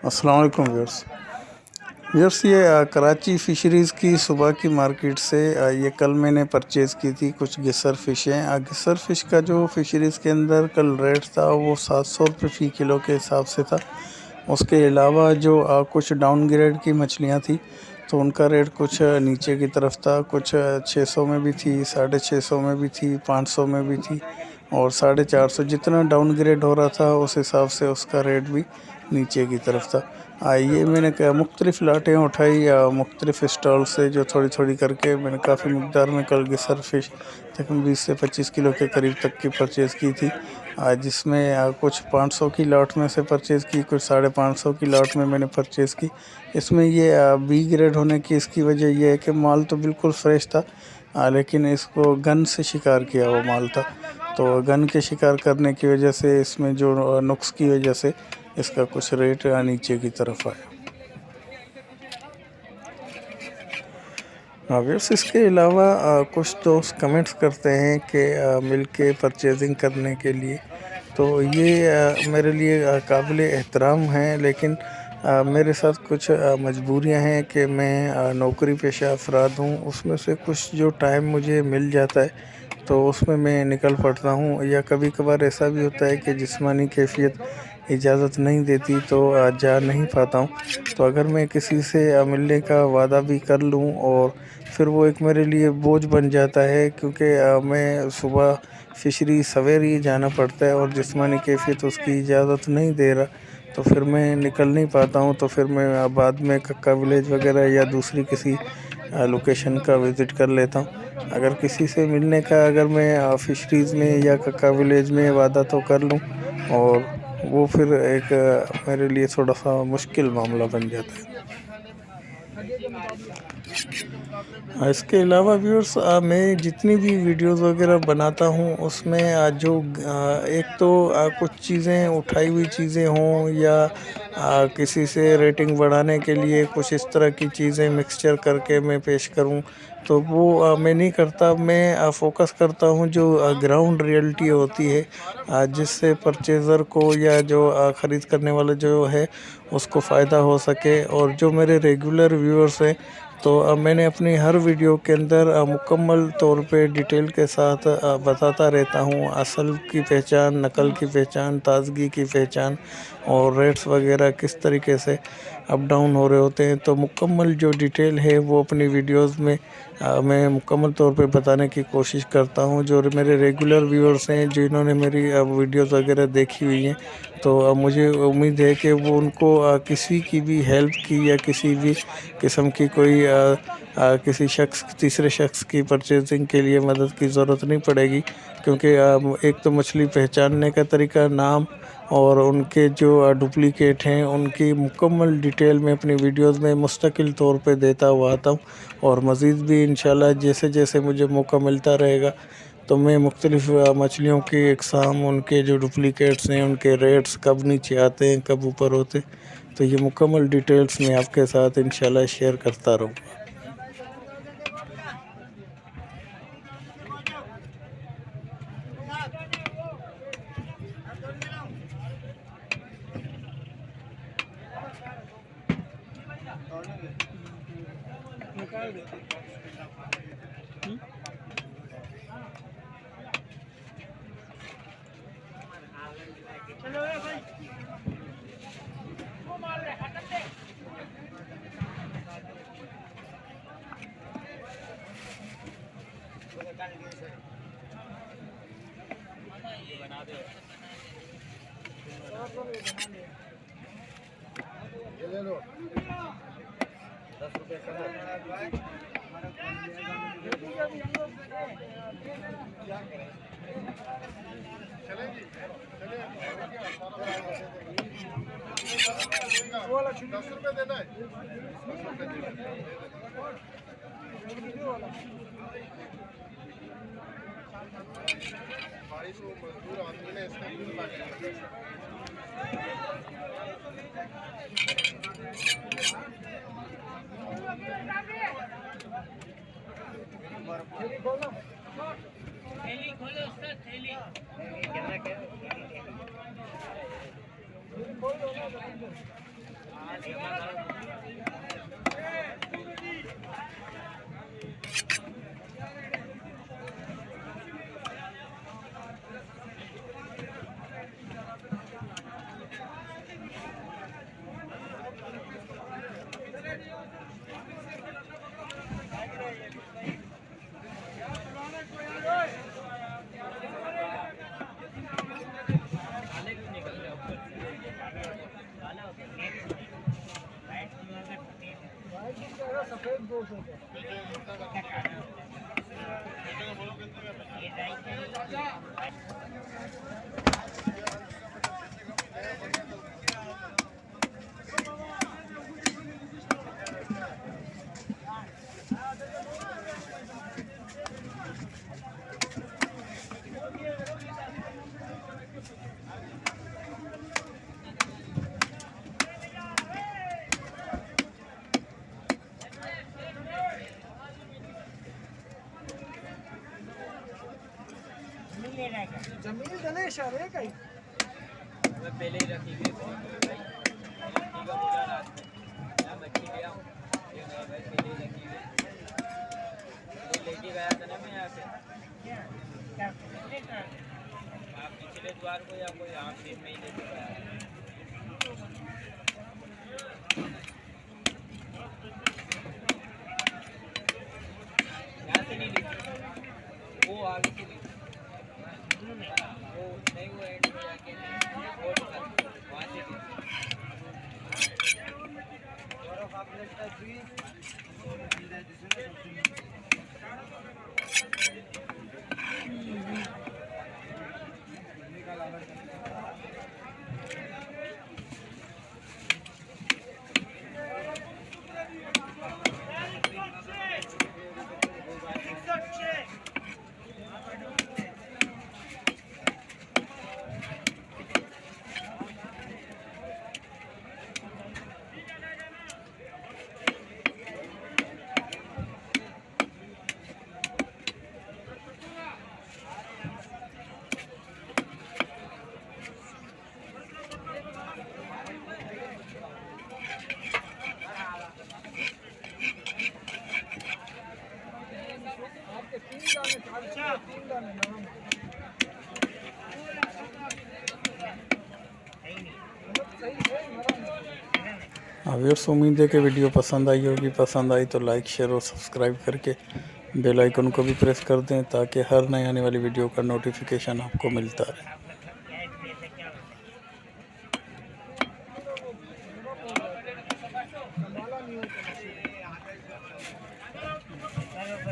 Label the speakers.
Speaker 1: अस्सलाम वालेकुम व्यूअर्स। ये कराची फ़िशरीज़ की सुबह की मार्केट से ये कल मैंने परचेज़ की थी कुछ गिसर फ़िशें। गिसर फ़िश का जो फ़िशरीज़ के अंदर कल रेट था वो 700 रुपये फ़ी किलो के हिसाब से था। उसके अलावा जो कुछ डाउन ग्रेड की मछलियाँ थी तो उनका रेट कुछ नीचे की तरफ था। कुछ 600 में भी थी, 650 में भी थी, 500 में भी थी और 450। जितना डाउन ग्रेड हो रहा था उस हिसाब से उसका रेट भी नीचे की तरफ था। ये मैंने क्या मुख्तलिफ़ लाटें उठाई मुख्तलिफ़ स्टॉल से, जो थोड़ी थोड़ी करके मैंने काफ़ी मकदार में कल गिसर फ़िश तकरीबन 20 से 25 किलो के करीब तक की परचेज़ की थी। जिसमें कुछ 500 की लॉट में से परचेज़ की, कुछ 550 की लॉट में मैंने परचेज़ की। इसमें ये बी ग्रेड होने की इसकी वजह ये है कि माल तो बिल्कुल फ्रेश था, लेकिन इसको गन से शिकार किया हुआ माल था। तो गन के शिकार करने की वजह से इसमें जो नुक्स की वजह से इसका कुछ रेट नीचे की तरफ आया। व्यूअर्स, इसके अलावा कुछ दोस्त कमेंट्स करते हैं कि मिल के परचेजिंग करने के लिए, तो ये मेरे लिए काबिल एहतराम है, लेकिन मेरे साथ कुछ मजबूरियां हैं कि मैं नौकरी पेशा अफराद हूँ। उसमें से कुछ जो टाइम मुझे मिल जाता है तो उसमें मैं निकल पड़ता हूँ, या कभी कभार ऐसा भी होता है कि जिस्मानी कैफियत इजाज़त नहीं देती तो जा नहीं पाता हूँ। तो अगर मैं किसी से मिलने का वादा भी कर लूँ और फिर वो एक मेरे लिए बोझ बन जाता है, क्योंकि मैं सुबह फ़िशरी सवेरे ही जाना पड़ता है और जिस्मानी कैफियत उसकी इजाज़त नहीं दे रहा, तो फिर मैं निकल नहीं पाता हूँ। तो फिर मैं बाद में कक्का विलेज वगैरह या दूसरी किसी लोकेशन का विज़िट कर लेता हूँ। अगर किसी से मिलने का अगर मैं फ़िशरीज़ में या कक्का विलेज में वादा तो कर लूँ, और वो फिर एक मेरे लिए थोड़ा-सा मुश्किल मामला बन जाता है। इसके अलावा व्यूअर्स, मैं जितनी भी वीडियोस वगैरह बनाता हूँ उसमें एक तो कुछ चीज़ें उठाई हुई चीज़ें हों, या किसी से रेटिंग बढ़ाने के लिए कुछ इस तरह की चीज़ें मिक्सचर करके मैं पेश करूँ, तो वो मैं नहीं करता। मैं फ़ोकस करता हूँ जो ग्राउंड रियलिटी होती है, जिससे परचेज़र को या जो ख़रीद करने वाला जो है उसको फ़ायदा हो सके। और जो मेरे रेगुलर व्यूअर्स हैं, तो मैंने अपनी हर वीडियो के अंदर मुकम्मल तौर पे डिटेल के साथ बताता रहता हूँ असल की पहचान, नकल की पहचान, ताज़गी की पहचान और रेट्स वगैरह किस तरीके से अप डाउन हो रहे होते हैं। तो मुकम्मल जो डिटेल है वो अपनी वीडियोस में मैं मुकम्मल तौर पे बताने की कोशिश करता हूँ। जो मेरे रेगुलर व्यूअर्स हैं, जिन्होंने मेरी वीडियोस वगैरह देखी हुई हैं, तो मुझे उम्मीद है कि वो उनको किसी की भी हेल्प की या किसी भी किस्म की कोई किसी तीसरे शख्स की परचेजिंग के लिए मदद की ज़रूरत नहीं पड़ेगी, क्योंकि एक तो मछली पहचानने का तरीका, नाम और उनके जो डुप्लिकेट हैं उनकी मुकम्मल डिटेल में अपनी वीडियोस में मुस्तकिल तौर पे देता हुआ आता हूँ। और मज़ीद भी इंशाल्लाह जैसे जैसे मुझे मौका मिलता रहेगा तो मैं मुख्तलिफ़ मछलियों की अक़साम, उनके जो डुप्लिकेट्स हैं, उनके रेट्स कब नीचे आते हैं, कब ऊपर होते, तो ये मुकम्मल डिटेल्स मैं आपके साथ इंशाल्लाह शेयर करता रहूँगा।
Speaker 2: सफेद 200 जमील गणेश अरे कहीं
Speaker 3: पहले ही रखी गई मच्छी ले आऊँ भाई पहले ही रखी गई लेके गया था ना मैं यहाँ से आप पिछले द्वार को या कोई आम दिन में ही लेके गया यहाँ से नहीं ली वो आगे से ली वो नहीं वो एंड में जाके वहाँ से ली
Speaker 1: व्यूअर्स, उम्मीद है कि वीडियो पसंद आई होगी। पसंद आई तो लाइक शेयर और सब्सक्राइब करके बेल आइकन को भी प्रेस कर दें ताकि हर नई आने वाली वीडियो का नोटिफिकेशन आपको मिलता रहे।
Speaker 2: नहीं होता